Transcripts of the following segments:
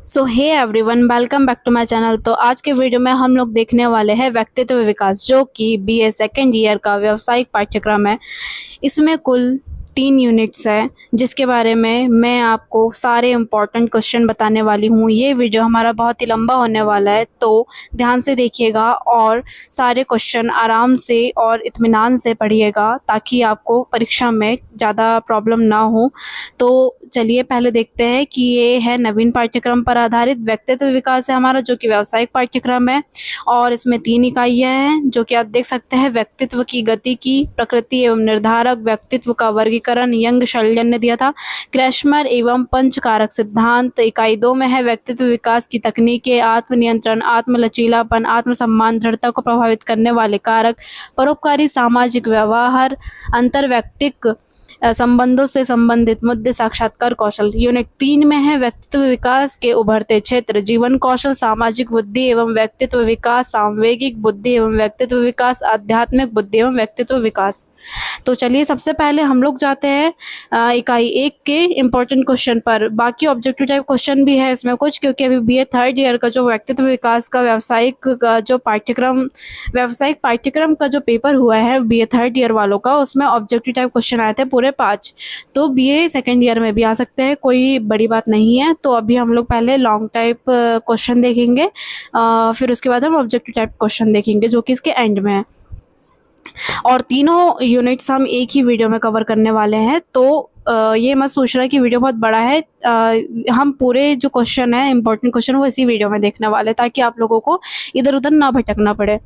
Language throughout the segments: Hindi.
So hey everyone, welcome back to my channel. तो आज के वीडियो में हम लोग देखने वाले हैं व्यक्तित्व विकास, जो कि बीए सेकेंड ईयर का व्यावसायिक पाठ्यक्रम है। इसमें कुल 3 यूनिट्स है, जिसके बारे में मैं आपको सारे इम्पोर्टेंट क्वेश्चन बताने वाली हूँ। ये वीडियो हमारा बहुत ही लंबा होने वाला है, तो ध्यान से देखिएगा और सारे क्वेश्चन आराम से और इत्मीनान से पढ़िएगा, ताकि आपको परीक्षा में ज़्यादा प्रॉब्लम ना हो। तो चलिए पहले देखते हैं कि ये है नवीन पाठ्यक्रम पर आधारित व्यक्तित्व विकास है हमारा, जो कि व्यावसायिक पाठ्यक्रम है। और इसमें 3 इकाइयाँ हैं, जो कि आप देख सकते हैं। व्यक्तित्व की गति की प्रकृति एवं निर्धारक, व्यक्तित्व का वर्गीकरण यंग शल्यन ने दिया था। क्रैशमर एवं पंचकारक सिद्धांत इकाई 2 में है। व्यक्तित्व विकास की तकनीकें, आत्मनियंत्रण, आत्म लचीलापन, आत्मसम्मान, दृढ़ता को प्रभावित करने वाले कारक, परोपकारी सामाजिक व्यवहार, अंतर्वैयक्तिक संबंधों से संबंधित मुद्दे, साक्षात्कार कौशल। यूनिट 3 में है व्यक्तित्व विकास के उभरते क्षेत्र, जीवन कौशल, सामाजिक बुद्धि एवं व्यक्तित्व विकास, सांवेगिक बुद्धि एवं व्यक्तित्व विकास, आध्यात्मिक बुद्धि एवं व्यक्तित्व विकास। तो चलिए सबसे पहले हम लोग जाते हैं इकाई 1 के इम्पोर्टेंट क्वेश्चन पर। बाकी ऑब्जेक्टिव टाइप क्वेश्चन भी है इसमें कुछ, क्योंकि अभी बीए थर्ड ईयर का जो व्यक्तित्व विकास का व्यावसायिक पाठ्यक्रम का जो पेपर हुआ है बीए थर्ड ईयर वालों का, उसमें ऑब्जेक्टिव टाइप क्वेश्चन आए थे पूरे 5। तो बीए सेकेंड ईयर में भी आ सकते हैं, कोई बड़ी बात नहीं है। तो अभी हम लोग पहले लॉन्ग टाइप क्वेश्चन देखेंगे, फिर उसके बाद हम ऑब्जेक्टिव टाइप क्वेश्चन देखेंगे, जो कि इसके एंड में है। और तीनों यूनिट्स हम एक ही वीडियो में कवर करने वाले हैं। तो ये मत सोचना कि वीडियो बहुत बड़ा है। हम पूरे जो क्वेश्चन है, इंपॉर्टेंट क्वेश्चन, वो इसी वीडियो में देखने वाले हैं, ताकि आप लोगों को इधर उधर ना भटकना पड़े।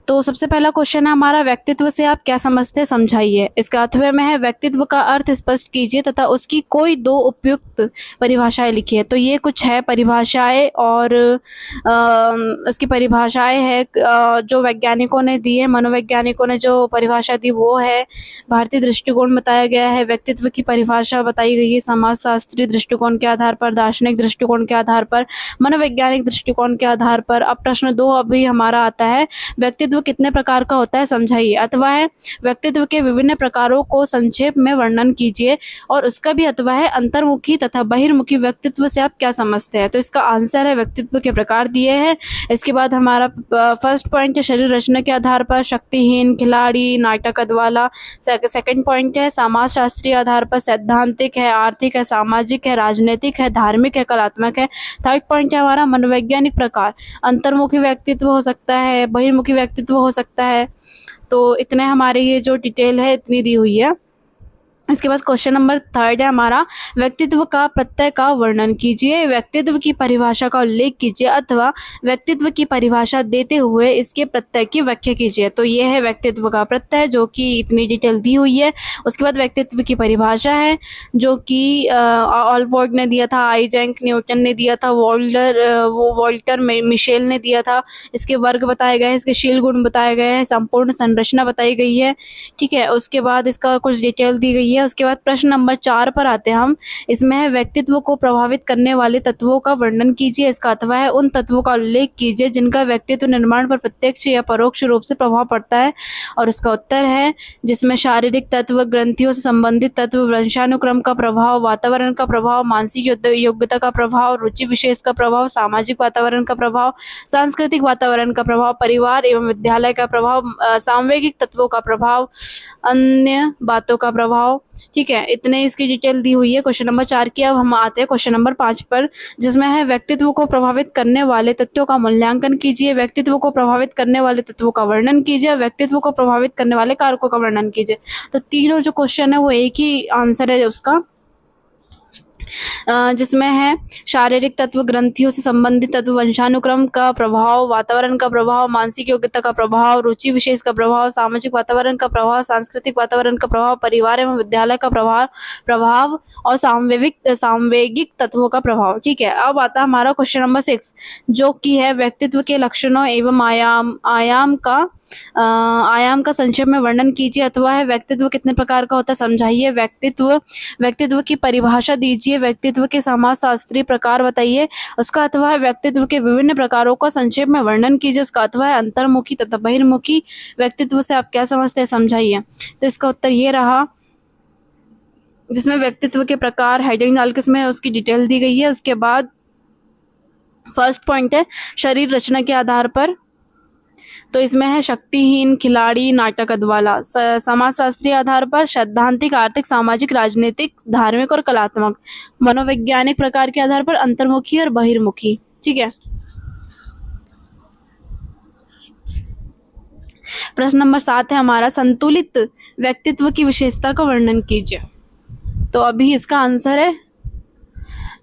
तो सबसे पहला क्वेश्चन है हमारा, व्यक्तित्व से आप क्या समझते हैं, समझाइए। इसका अथव्य में है, व्यक्तित्व का अर्थ स्पष्ट कीजिए तथा उसकी कोई 2 उपयुक्त परिभाषाएं लिखिए। तो ये कुछ है परिभाषाएं, और उसकी परिभाषाएं है जो वैज्ञानिकों ने दी है, मनोवैज्ञानिकों ने जो परिभाषा दी वो है। भारतीय दृष्टिकोण बताया गया है, व्यक्तित्व की परिभाषा बताई गई है समाजशास्त्रीय दृष्टिकोण के आधार पर, दार्शनिक दृष्टिकोण के आधार पर, मनोवैज्ञानिक दृष्टिकोण के आधार पर। अब प्रश्न 2 अभी हमारा आता है, व्यक्तित्व कितने प्रकार का होता है, समझाइए। अथवा है, व्यक्तित्व के विभिन्न प्रकारों को संक्षेप में वर्णन कीजिए। और उसका भी अथवा है, अंतर्मुखी तथा बहिर्मुखी व्यक्तित्व से आप क्या समझते हैं। तो इसका आंसर है, व्यक्तित्व के प्रकार दिए हैं। इसके बाद हमारा फर्स्ट पॉइंट है, शरीर रचना के आधार पर, शक्तिहीन, खिलाड़ी, नाटक वाला। सेकंड पॉइंट है, समाजशास्त्रीय आधार पर, सैद्धांतिक है, आर्थिक है, सामाजिक है, राजनीतिक है, धार्मिक है, कलात्मक है। थर्ड पॉइंट है हमारा मनोवैज्ञानिक प्रकार, अंतर्मुखी व्यक्तित्व हो सकता है, बहिर्मुखी व्यक्तित्व हो सकता है। तो इतने हमारे ये जो डिटेल है इतनी दी हुई है। इसके बाद क्वेश्चन नंबर 3 है हमारा, व्यक्तित्व का प्रत्यय का वर्णन कीजिए। व्यक्तित्व की परिभाषा का उल्लेख कीजिए, अथवा व्यक्तित्व की परिभाषा देते हुए इसके प्रत्यय की व्याख्या कीजिए। तो ये है व्यक्तित्व का प्रत्यय, जो कि इतनी डिटेल दी हुई है। उसके बाद व्यक्तित्व की परिभाषा है, जो कि ऑलपोर्ट ने दिया था, आइजैक न्यूटन ने दिया था, वॉल्टर मिशेल ने दिया था। इसके वर्ग बताए गए हैं, इसके शील गुण बताए गए हैं, संपूर्ण संरचना बताई गई है। ठीक है, उसके बाद इसका कुछ डिटेल दी गई है। उसके बाद प्रश्न नंबर 4 पर आते हैं हम। इसमें है, व्यक्तित्व को प्रभावित करने वाले तत्वों का वर्णन कीजिए। इसका अथवा है, उन तत्वों का उल्लेख कीजिए जिनका व्यक्तित्व निर्माण पर प्रत्यक्ष या परोक्ष रूप से प्रभाव पड़ता है। और उसका उत्तर है, जिसमें शारीरिक तत्व, ग्रंथियों से संबंधित तत्व, वंशानुक्रम का प्रभाव, वातावरण का प्रभाव, मानसिक योग्यता का प्रभाव, रुचि विशेष का प्रभाव, सामाजिक वातावरण का प्रभाव, सांस्कृतिक वातावरण का प्रभाव, परिवार एवं विद्यालय का प्रभाव, सांवेगिक तत्वों का प्रभाव, अन्य बातों का प्रभाव। ठीक है, इतने इसकी डिटेल दी हुई है क्वेश्चन नंबर 4 की। अब हम आते हैं क्वेश्चन नंबर 5 पर, जिसमें है, व्यक्तित्व को प्रभावित करने वाले तत्वों का मूल्यांकन कीजिए। व्यक्तित्व को प्रभावित करने वाले तत्वों का वर्णन कीजिए। व्यक्तित्व को प्रभावित करने वाले कारकों का वर्णन कीजिए। तो तीनों जो क्वेश्चन है वो एक ही आंसर है उसका, जिसमें है, शारीरिक तत्व, ग्रंथियों से संबंधित तत्व, वंशानुक्रम का प्रभाव, वातावरण का प्रभाव, मानसिक योग्यता का प्रभाव, रुचि विशेष का प्रभाव, सामाजिक वातावरण का प्रभाव, सांस्कृतिक वातावरण का प्रभाव, परिवार एवं विद्यालय का प्रभाव और सांवेगिक तत्वों का प्रभाव। ठीक है, अब आता है हमारा क्वेश्चन नंबर 6, जो कि है, व्यक्तित्व के लक्षणों एवं आयाम का संक्षेप में वर्णन कीजिए। अथवा है, व्यक्तित्व कितने प्रकार का होता है, समझाइए। व्यक्तित्व की परिभाषा दीजिए। व्यक्तित्व के समाजशास्त्रीय प्रकार बताइए। उसका अथवा है, व्यक्तित्व के विभिन्न प्रकारों का संक्षेप में वर्णन कीजिए। उसका अथवा है, अंतर्मुखी तथा बहिर्मुखी व्यक्तित्व से आप क्या समझते हैं, समझाइए। तो इसका उत्तर ये रहा, जिसमें व्यक्तित्व के प्रकार हेडिंग डाल के उसमें उसकी डिटेल दी गई है। उसके बाद फर्स्ट पॉइंट है शरीर रचना के आधार पर, तो इसमें है शक्तिहीन, खिलाड़ी, नाटक, अधवाला। समाजशास्त्रीय आधार पर सैद्धांतिक, आर्थिक, सामाजिक, राजनीतिक, धार्मिक और कलात्मक। मनोवैज्ञानिक प्रकार के आधार पर अंतर्मुखी और बहिर्मुखी। ठीक है। प्रश्न नंबर 7 है हमारा, संतुलित व्यक्तित्व की विशेषता का वर्णन कीजिए। तो अभी इसका आंसर है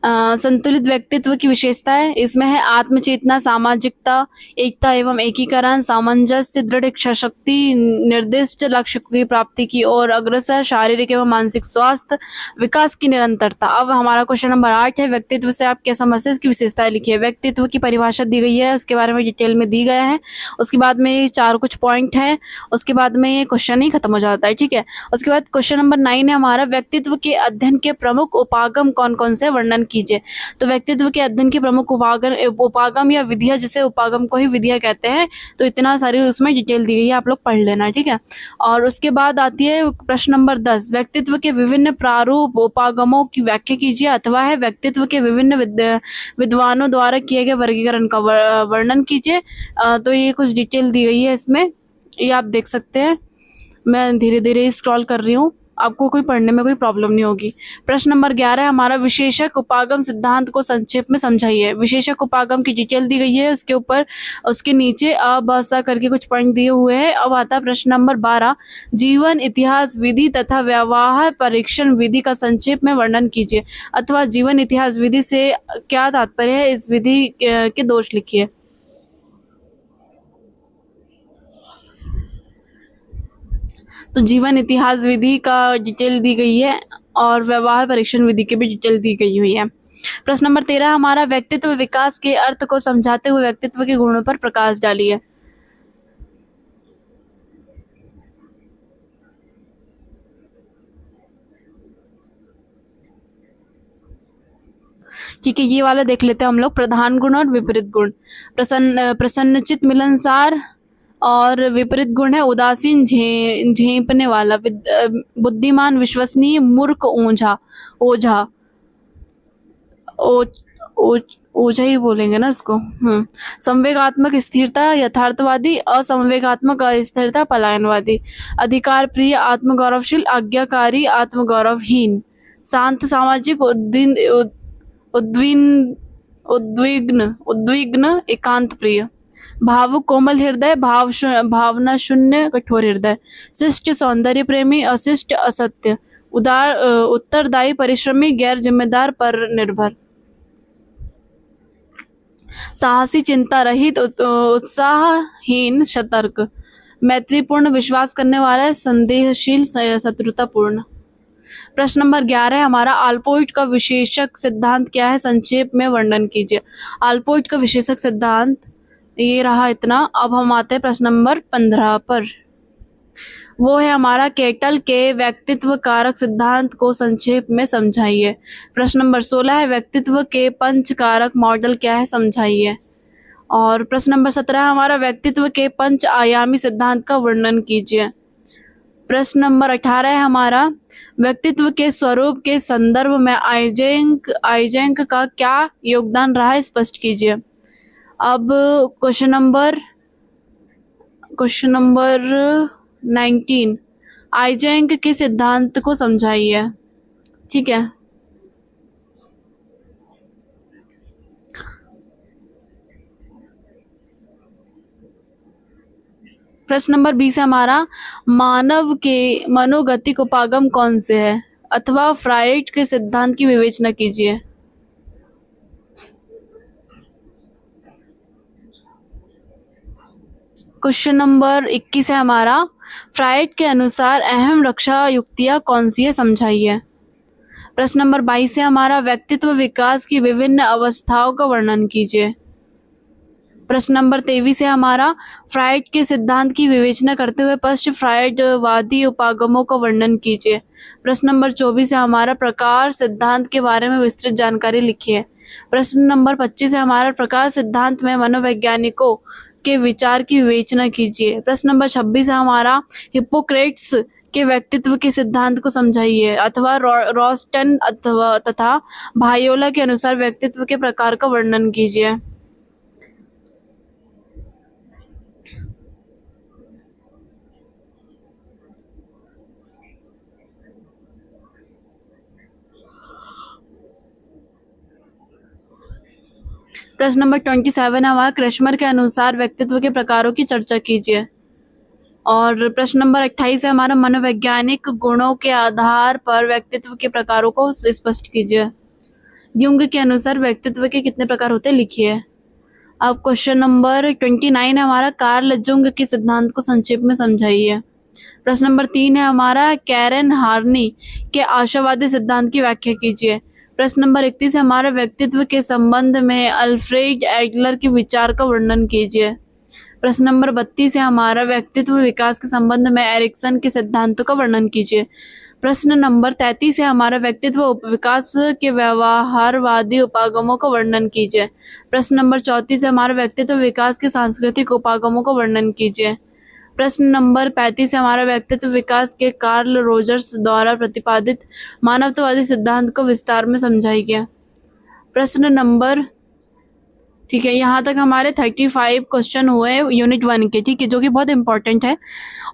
संतुलित व्यक्तित्व की विशेषता है, इसमें है आत्मचेतना, सामाजिकता, एकता एवं एकीकरण, सामंजस्य, दृढ़ इच्छा शक्ति, निर्दिष्ट लक्ष्य की प्राप्ति की ओर अग्रसर, शारीरिक एवं मानसिक स्वास्थ्य, विकास की निरंतरता। अब हमारा क्वेश्चन नंबर 8 है, व्यक्तित्व से आप क्या समझते हैं, इसकी विशेषताएं लिखिए। व्यक्तित्व की परिभाषा दी गई है, उसके बारे में डिटेल में दी गया है। उसके बाद में 4 कुछ पॉइंट है, उसके बाद में ये क्वेश्चन ही खत्म हो जाता है। ठीक है। उसके बाद क्वेश्चन नंबर 9 है हमारा, व्यक्तित्व के अध्ययन के प्रमुख उपागम कौन कौन से, वर्णन कीजिए। तो व्यक्तित्व के अध्ययन के प्रमुख उपागम या विधियां, जिसे उपागम को ही विधियां कहते हैं, तो इतना सारी उसमें डिटेल दी गई है, आप लोग पढ़ लेना। ठीक है। और उसके बाद आती है प्रश्न नंबर 10, व्यक्तित्व के विभिन्न प्रारूप उपागमों की व्याख्या कीजिए, अथवा है व्यक्तित्व के विभिन्न विद्वानों द्वारा किए गए वर्गीकरण का वर्णन कीजिए। तो ये कुछ डिटेल दी गई है इसमें, ये आप देख सकते हैं। मैं धीरे धीरे स्क्रॉल कर रही हूँ, आपको कोई पढ़ने में कोई प्रॉब्लम नहीं होगी। प्रश्न नंबर 11 हमारा, विशेषक उपागम सिद्धांत को संक्षेप में समझाइए। विशेषक उपागम की डिटेल दी गई है, उसके ऊपर उसके नीचे अ ब स करके कुछ पॉइंट दिए हुए हैं। अब आता है प्रश्न नंबर 12, जीवन इतिहास विधि तथा व्यवहार परीक्षण विधि का संक्षेप में वर्णन कीजिए, अथवा जीवन इतिहास विधि से क्या तात्पर्य है, इस विधि के दोष लिखिए। तो जीवन इतिहास विधि का डिटेल दी गई है और व्यवहार परीक्षण विधि की भी डिटेल दी गई हुई है। प्रश्न नंबर 13 हमारा, व्यक्तित्व विकास के अर्थ को समझाते हुए व्यक्तित्व के गुणों पर प्रकाश डालिए। ठीक है, ये वाला देख लेते हैं हम लोग, प्रधान गुण और विपरीत गुण। प्रसन्नचित, मिलनसार, और विपरीत गुण है उदासीन, झेपने वाला, बुद्धिमान, विश्वसनीय, मूर्ख, ओझा। ओझा ओझा ही बोलेंगे ना इसको। संवेगात्मक, स्थिरता, यथार्थवादी, असंवेगात्मक, अस्थिरता, पलायनवादी। अधिकार प्रिय, आत्मगौरवशील, आज्ञाकारी, आत्मगौरवहीन। शांत, सामाजिक, उद्विग्न, एकांत प्रिय। भावुक, कोमल हृदय, भावना शून्य, कठोर हृदय। शिष्ट, सौंदर्य प्रेमी, अशिष्ट, असत्य। उत्तरदायी, परिश्रमी, गैर जिम्मेदार, पर निर्भर। साहसी, चिंता रहित, उत्साहहीन, सतर्क। मैत्रीपूर्ण, विश्वास करने वाला, संदेहशील, शत्रुतापूर्ण। प्रश्न नंबर 11 है हमारा, आल्पोइट का विशेषक सिद्धांत क्या है, संक्षेप में वर्णन कीजिए। आल्पोइट का विशेषक सिद्धांत ये रहा इतना। अब हम आते हैं प्रश्न नंबर 15 पर, वो है हमारा, केटल के व्यक्तित्व कारक सिद्धांत को संक्षेप में समझाइए। प्रश्न नंबर 16 है, व्यक्तित्व के पंच कारक मॉडल क्या है, समझाइए। और प्रश्न नंबर 17 हमारा, व्यक्तित्व के पंच आयामी सिद्धांत का वर्णन कीजिए। प्रश्न नंबर 18 है हमारा, व्यक्तित्व के स्वरूप के संदर्भ में आइजेंक का क्या योगदान रहा है, स्पष्ट कीजिए। अब क्वेश्चन नंबर 19, आइजेंक के सिद्धांत को समझाइए। ठीक है। प्रश्न नंबर 20 है हमारा, मानव के मनोगतिक उपागम कौन से है, अथवा फ्राइड के सिद्धांत की विवेचना कीजिए। क्वेश्चन नंबर 21 है हमारा, फ्राइड के अनुसार अहम रक्षा युक्तियां कौन सी है, समझाइए। प्रश्न नंबर 22 है हमारा, व्यक्तित्व विकास की विभिन्न अवस्थाओं का वर्णन कीजिए। प्रश्न नंबर 23 है हमारा, फ्राइड के सिद्धांत की विवेचना करते हुए पश्च फ्राइडवादी उपागमों का वर्णन कीजिए। प्रश्न नंबर 24 है हमारा, प्रकार सिद्धांत के बारे में विस्तृत जानकारी लिखिए। प्रश्न नंबर 25 है हमारा, प्रकार सिद्धांत में मनोवैज्ञानिकों के विचार की विवेचना कीजिए। प्रश्न नंबर 26 है हमारा, हिप्पोक्रेट्स के व्यक्तित्व के सिद्धांत को समझाइए, अथवा रोस्टन तथा भायोला के अनुसार व्यक्तित्व के प्रकार का वर्णन कीजिए। प्रश्न नंबर 27 है हमारा, क्रैशमर के अनुसार व्यक्तित्व के प्रकारों की चर्चा कीजिए। और प्रश्न नंबर 28 है हमारा, मनोवैज्ञानिक गुणों के आधार पर व्यक्तित्व के प्रकारों को स्पष्ट कीजिए। युंग के अनुसार व्यक्तित्व के कितने प्रकार होते हैं, लिखिए। अब क्वेश्चन नंबर 29 है हमारा, कार्ल जुंग के सिद्धांत को संक्षेप में समझाइए। प्रश्न नंबर 3 है हमारा, कैरन हार्नी के आशावादी सिद्धांत की व्याख्या कीजिए। प्रश्न नंबर 31 है हमारा, व्यक्तित्व के संबंध में अल्फ्रेड एडलर के विचार का वर्णन कीजिए। प्रश्न नंबर 32 है हमारा, व्यक्तित्व विकास के संबंध में एरिक्सन के सिद्धांतों का वर्णन कीजिए। प्रश्न नंबर 33 है हमारा, व्यक्तित्व विकास के व्यवहारवादी उपागमों का वर्णन कीजिए। प्रश्न नंबर 34 है हमारा, व्यक्तित्व विकास के सांस्कृतिक उपागमों का वर्णन कीजिए। प्रश्न नंबर 35 है हमारा, व्यक्तित्व विकास के कार्ल रोजर्स द्वारा प्रतिपादित मानवतावादी सिद्धांत को विस्तार में समझाइए। प्रश्न नंबर, ठीक है, यहाँ तक हमारे 35 क्वेश्चन हुए यूनिट 1 के, ठीक है, जो कि बहुत इंपॉर्टेंट है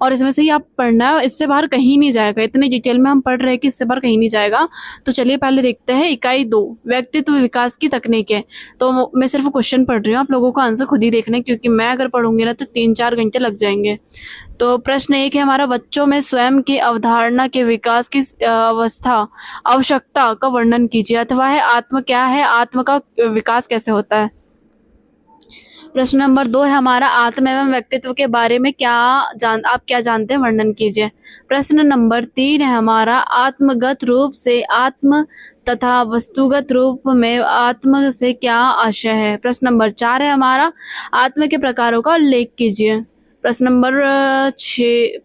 और इसमें से ही आप पढ़ना है, इससे बाहर कहीं नहीं जाएगा। इतने डिटेल में हम पढ़ रहे हैं कि इससे बाहर कहीं नहीं जाएगा। तो चलिए पहले देखते हैं इकाई 2, व्यक्तित्व विकास की तकनीकें। तो मैं सिर्फ क्वेश्चन पढ़ रही हूँ, आप लोगों को आंसर खुद ही देखना है, क्योंकि मैं अगर पढ़ूंगी ना तो 3-4 घंटे लग जाएंगे। तो प्रश्न 1 है हमारा, बच्चों में स्वयं की अवधारणा के विकास की अवस्था आवश्यकता का वर्णन कीजिए, अथवा है आत्म क्या है, आत्म का विकास कैसे होता है। प्रश्न नंबर 2 है हमारा, आत्म एवं व्यक्तित्व के बारे में आप क्या जानते हैं, वर्णन कीजिए। प्रश्न नंबर 3 है हमारा, आत्मगत रूप से आत्म तथा वस्तुगत रूप में आत्म से क्या आशय है। प्रश्न नंबर 4 है हमारा, आत्म के प्रकारों का उल्लेख कीजिए। प्रश्न नंबर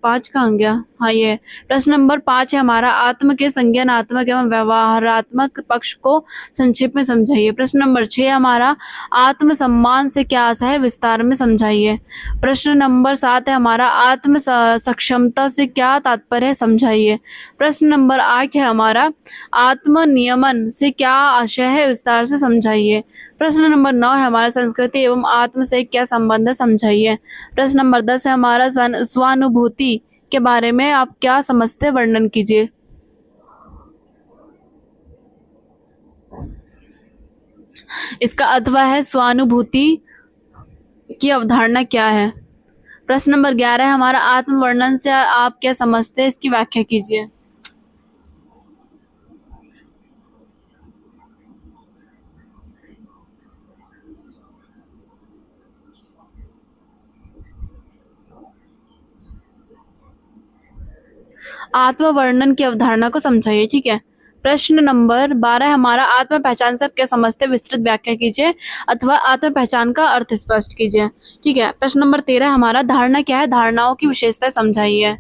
5 कहाँ गया, हाँ ये। प्रश्न नंबर 5 है हमारा, आत्म के संज्ञानात्मक एवं व्यवहारात्मक पक्ष को संक्षेप में समझाइए। प्रश्न नंबर 6 हमारा, आत्म सम्मान से क्या आशय है, विस्तार में समझाइए। प्रश्न नंबर 7 है हमारा, आत्म सक्षमता से क्या तात्पर्य है, समझाइए। प्रश्न नंबर 8 है हमारा, आत्म नियमन से क्या आशय है, विस्तार से समझाइए। प्रश्न नंबर 9 है हमारा, संस्कृति एवं आत्म से क्या संबंध है, समझाइए। प्रश्न नंबर 10 है हमारा, स्वानुभूति के बारे में आप क्या समझते हैं, वर्णन कीजिए। इसका अथवा है स्वानुभूति की अवधारणा क्या है। प्रश्न नंबर 11 है हमारा, आत्म वर्णन से आप क्या समझते हैं, इसकी व्याख्या कीजिए। आत्म वर्णन की अवधारणा को समझाइए, ठीक है। प्रश्न नंबर 12 हमारा, आत्म पहचान से क्या समझते, विस्तृत व्याख्या कीजिए, अथवा आत्म पहचान का अर्थ स्पष्ट कीजिए, ठीक है। प्रश्न नंबर 13 हमारा, धारणा क्या है, धारणाओं की विशेषता समझाइए,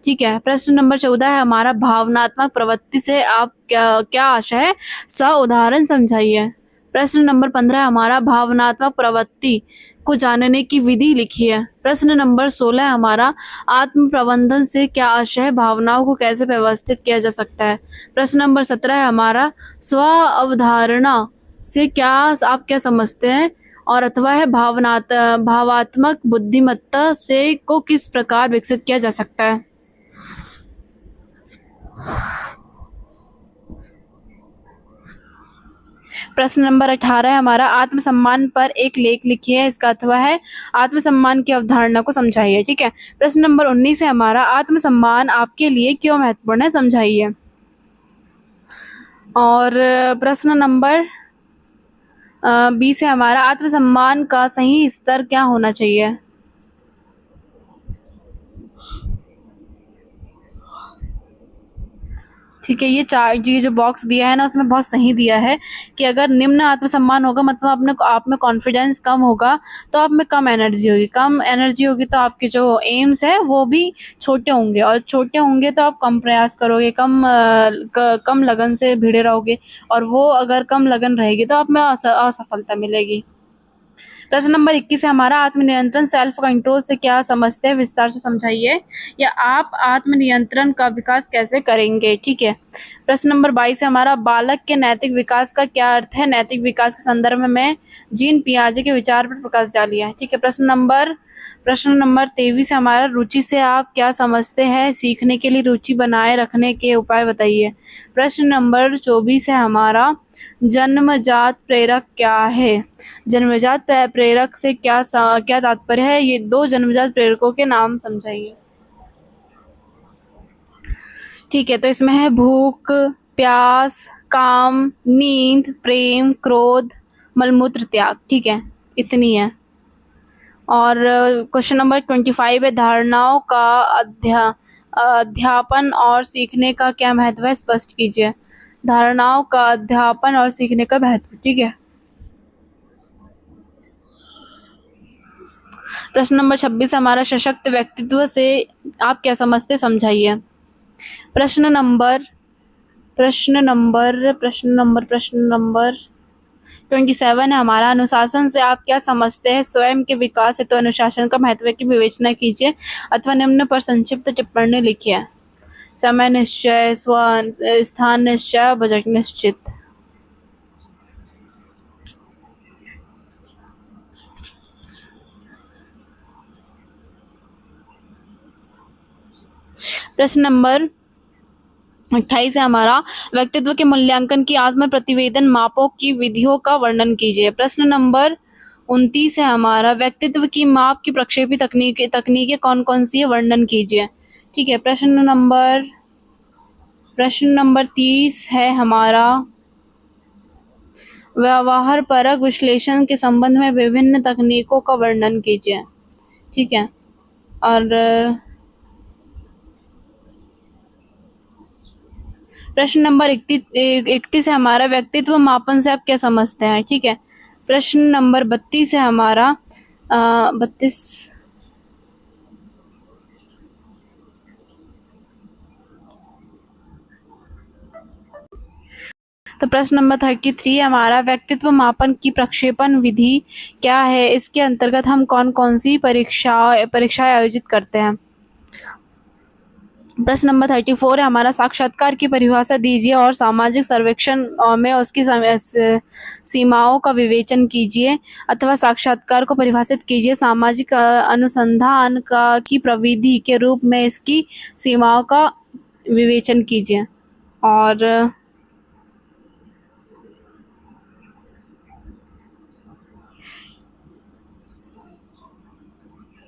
ठीक है। प्रश्न नंबर 14 है हमारा, भावनात्मक प्रवृत्ति से आप क्या आशय है, उदाहरण समझाइए। प्रश्न नंबर 15 हमारा, भावनात्मक प्रवृत्ति को जानने की विधि लिखिए। प्रश्न नंबर 16 हमारा, आत्म प्रबंधन से क्या आशय है, भावनाओं को कैसे व्यवस्थित किया जा सकता है। प्रश्न नंबर 17 है हमारा, स्व अवधारणा से आप क्या समझते हैं, और अथवा है भावात्मक बुद्धिमत्ता से को किस प्रकार विकसित किया जा सकता है। प्रश्न नंबर 18 है हमारा, आत्मसम्मान पर एक लेख लिखिए, इसका अथवा है आत्मसम्मान की अवधारणा को समझाइए, ठीक है। प्रश्न नंबर 19 है हमारा, आत्मसम्मान आपके लिए क्यों महत्वपूर्ण है, समझाइए। और प्रश्न नंबर 20 है हमारा, आत्मसम्मान का सही स्तर क्या होना चाहिए। ठीक है, ये जो बॉक्स दिया है ना, उसमें बहुत सही दिया है कि अगर निम्न आत्मसम्मान होगा, मतलब आप में कॉन्फिडेंस कम होगा, तो आप में कम एनर्जी होगी तो आपके जो एम्स है वो भी छोटे होंगे, और छोटे होंगे तो आप कम प्रयास करोगे, कम लगन से भिड़े रहोगे, और वो अगर कम लगन रहेगी तो आप में असफलता मिलेगी। प्रश्न नंबर 21 है हमारा, आत्मनियंत्रण सेल्फ कंट्रोल से क्या समझते हैं, विस्तार से समझाइए, या आप आत्मनियंत्रण का विकास कैसे करेंगे, ठीक है। प्रश्न नंबर 22 है हमारा, बालक के नैतिक विकास का क्या अर्थ है, नैतिक विकास के संदर्भ में जीन पियाजे के विचार पर प्रकाश डालिए, ठीक है। प्रश्न नंबर प्रश्न नंबर 23 है हमारा, रुचि से आप क्या समझते हैं? सीखने के लिए रुचि बनाए रखने के उपाय बताइए। प्रश्न नंबर 24 है हमारा, जन्मजात प्रेरक क्या है? जन्मजात प्रेरक से क्या तात्पर्य है? ये 2 जन्मजात प्रेरकों के नाम समझाइए। ठीक है, तो इसमें है भूख, प्यास, काम, नींद, प्रेम, क्रोध, मलमूत्र त्याग। ठीक है, इतनी है। और क्वेश्चन नंबर 25 है, धारणाओं का अध्यापन और सीखने का क्या महत्व है? स्पष्ट कीजिए। धारणाओं का अध्यापन और सीखने का महत्व। ठीक है। प्रश्न नंबर 26 हमारा, सशक्त व्यक्तित्व से आप क्या समझते, समझाइए। प्रश्न नंबर 27 है हमारा, अनुशासन से आप क्या समझते हैं? स्वयं के विकास हेतु अनुशासन का महत्व की विवेचना कीजिए अथवा निम्न पर संक्षिप्त टिप्पणी लिखिए। समय निश्चय, स्थान निश्चय, बजट निश्चित। प्रश्न नंबर 28 है हमारा, व्यक्तित्व के मूल्यांकन की आत्म प्रतिवेदन मापों की विधियों का वर्णन कीजिए। प्रश्न नंबर 29 है हमारा, व्यक्तित्व की माप की प्रक्षेपी तकनीकें कौन कौन सी है? वर्णन कीजिए। ठीक है। प्रश्न नंबर 30 है हमारा, व्यवहार परक विश्लेषण के संबंध में विभिन्न तकनीकों का वर्णन कीजिए। ठीक है। और प्रश्न नंबर 31 है हमारा, व्यक्तित्व मापन से आप क्या समझते हैं? ठीक है। प्रश्न नंबर 32 है हमारा, 32 तो प्रश्न नंबर 33 हमारा, व्यक्तित्व मापन की प्रक्षेपण विधि क्या है? इसके अंतर्गत हम कौन कौन सी परीक्षाएं आयोजित करते हैं? प्रश्न नंबर 34 है हमारा, साक्षात्कार की परिभाषा दीजिए और सामाजिक सर्वेक्षण में उसकी सीमाओं का विवेचन कीजिए अथवा साक्षात्कार को परिभाषित कीजिए। सामाजिक अनुसंधान की प्रविधि के रूप में इसकी सीमाओं का विवेचन कीजिए। और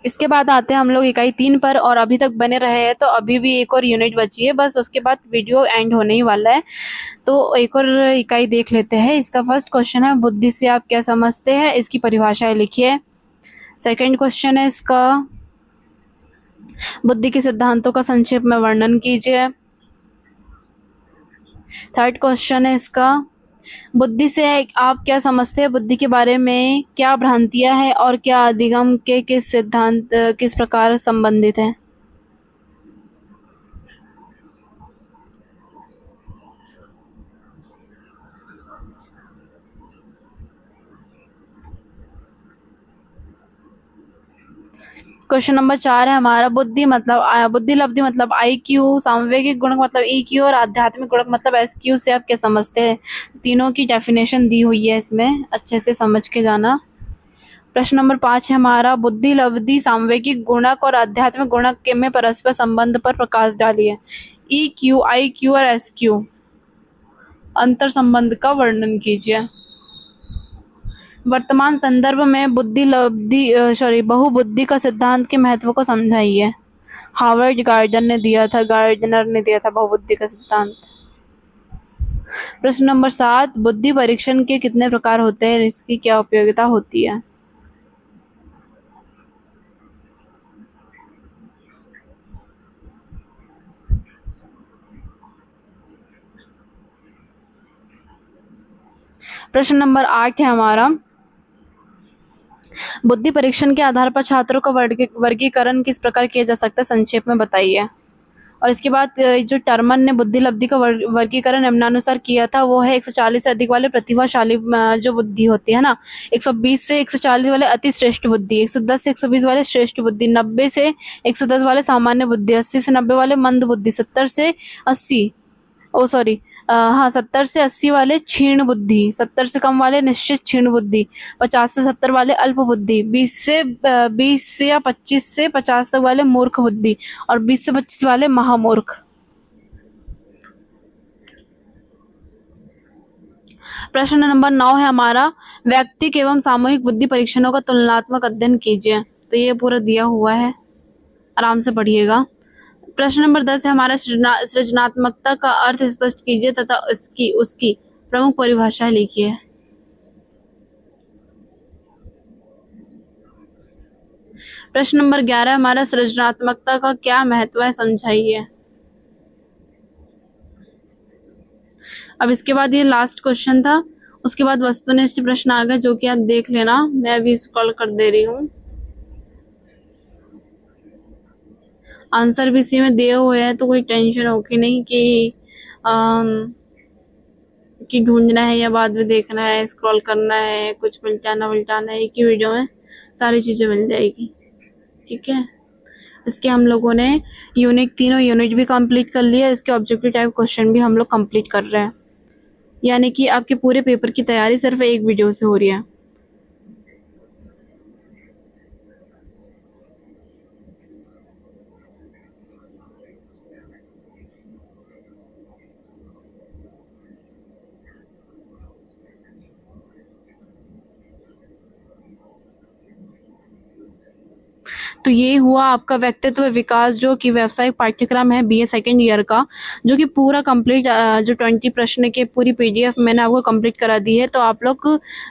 इसके बाद आते हैं हम लोग इकाई 3 पर, और अभी तक बने रहे हैं तो अभी भी एक और यूनिट बची है, बस उसके बाद वीडियो एंड होने ही वाला है। तो एक और इकाई देख लेते हैं। इसका फर्स्ट क्वेश्चन है, बुद्धि से आप क्या समझते हैं? इसकी परिभाषाएं लिखिए। सेकंड क्वेश्चन है इसका, बुद्धि के सिद्धांतों का संक्षेप में वर्णन कीजिए। थर्ड क्वेश्चन है इसका, बुद्धि से आप क्या समझते हैं? बुद्धि के बारे में क्या भ्रांतियां हैं और क्या अधिगम के किस सिद्धांत किस प्रकार संबंधित हैं? क्वेश्चन नंबर 4 है हमारा, बुद्धि लब्धि मतलब IQ, सामवेगिक गुणक मतलब EQ और आध्यात्मिक गुणक मतलब SQ से आप क्या समझते हैं? तीनों की डेफिनेशन दी हुई है इसमें, अच्छे से समझ के जाना। प्रश्न नंबर 5 है हमारा, बुद्धि लब्धि, सामवेगिक गुणक और आध्यात्मिक गुणक के में परस्पर संबंध पर प्रकाश डालिए। EQ, IQ और SQ अंतर संबंध का वर्णन कीजिए। वर्तमान संदर्भ में बहुबुद्धि का सिद्धांत के महत्व को समझाइए। हार्वर्ड गार्डनर ने दिया था बहुबुद्धि का सिद्धांत। प्रश्न नंबर 7, बुद्धि परीक्षण के कितने प्रकार होते हैं? इसकी क्या उपयोगिता होती है? प्रश्न नंबर 8 है हमारा, बुद्धि परीक्षण के आधार पर छात्रों का वर्गीकरण किस प्रकार किया जा सकता है? संक्षेप में बताइए। और इसके बाद जो टर्मन ने बुद्धि लब्धि का वर्गीकरण निम्नानुसार किया था, वो है 140 से अधिक वाले प्रतिभाशाली जो बुद्धि होती है ना, 120 से 140 वाले अति श्रेष्ठ बुद्धि, 110 से 120 वाले श्रेष्ठ बुद्धि, 90 से 110 वाले सामान्य बुद्धि, 80 से 90 वाले मंद बुद्धि, 70 से 80 हाँ, 70 से 80 वाले क्षीण बुद्धि, 70 से कम वाले निश्चित क्षीण बुद्धि, 50 से 70 वाले अल्प बुद्धि, 20 से या 25 से 50 तक वाले मूर्ख बुद्धि और 20 से 25 वाले महामूर्ख। प्रश्न नंबर 9 है हमारा, व्यक्तिक एवं सामूहिक बुद्धि परीक्षणों का तुलनात्मक अध्ययन कीजिए। तो ये पूरा दिया हुआ है, आराम से पढ़िएगा। प्रश्न नंबर 10 है हमारा, सृजनात्मकता का अर्थ स्पष्ट कीजिए तथा उसकी प्रमुख परिभाषा लिखिए। प्रश्न नंबर 11 हमारा, सृजनात्मकता का क्या महत्व है, समझाइए। अब इसके बाद ये लास्ट क्वेश्चन था, उसके बाद वस्तुनिष्ठ प्रश्न आ गए, जो कि आप देख लेना, मैं अभी स्क्रॉल कर दे रही हूँ। आंसर भी इसी में दिए हुए हैं, तो कोई टेंशन होगी नहीं कि ढूंढना है या बाद में देखना है, स्क्रॉल करना है, कुछ मिलटाना है। एक ही वीडियो में सारी चीज़ें मिल जाएगी, ठीक है। इसके हम लोगों ने तीनों यूनिट भी कंप्लीट कर लिया, इसके ऑब्जेक्टिव टाइप क्वेश्चन भी हम लोग कंप्लीट कर रहे हैं, यानी कि आपके पूरे पेपर की तैयारी सिर्फ एक वीडियो से हो रही है। तो ये हुआ आपका व्यक्तित्व विकास, जो कि व्यावसायिक पाठ्यक्रम है बीए सेकेंड ईयर का, जो कि पूरा कंप्लीट, जो 20 प्रश्न के पूरी पीडीएफ मैंने आपको कंप्लीट करा दी है। तो आप लोग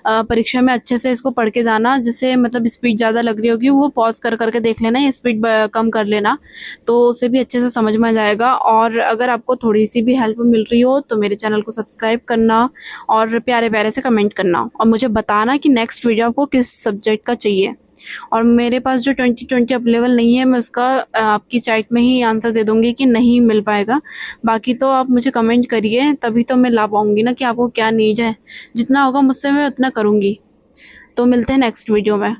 परीक्षा में अच्छे से इसको पढ़ के जाना, जिससे मतलब स्पीड ज़्यादा लग रही होगी वो पॉज कर करके देख लेना, या स्पीड कम कर लेना, तो उसे भी अच्छे से समझ में आ जाएगा। और अगर आपको थोड़ी सी भी हेल्प मिल रही हो तो मेरे चैनल को सब्सक्राइब करना और प्यारे प्यारे से कमेंट करना, और मुझे बताना कि नेक्स्ट वीडियो आपको किस सब्जेक्ट का चाहिए। और मेरे पास जो 2020 अवेलेबल नहीं है, मैं उसका आपकी चैट में ही आंसर दे दूँगी कि नहीं मिल पाएगा। बाकी तो आप मुझे कमेंट करिए, तभी तो मैं ला पाऊँगी ना कि आपको क्या नीड है। जितना होगा मुझसे मैं उतना करूँगी। तो मिलते हैं नेक्स्ट वीडियो में।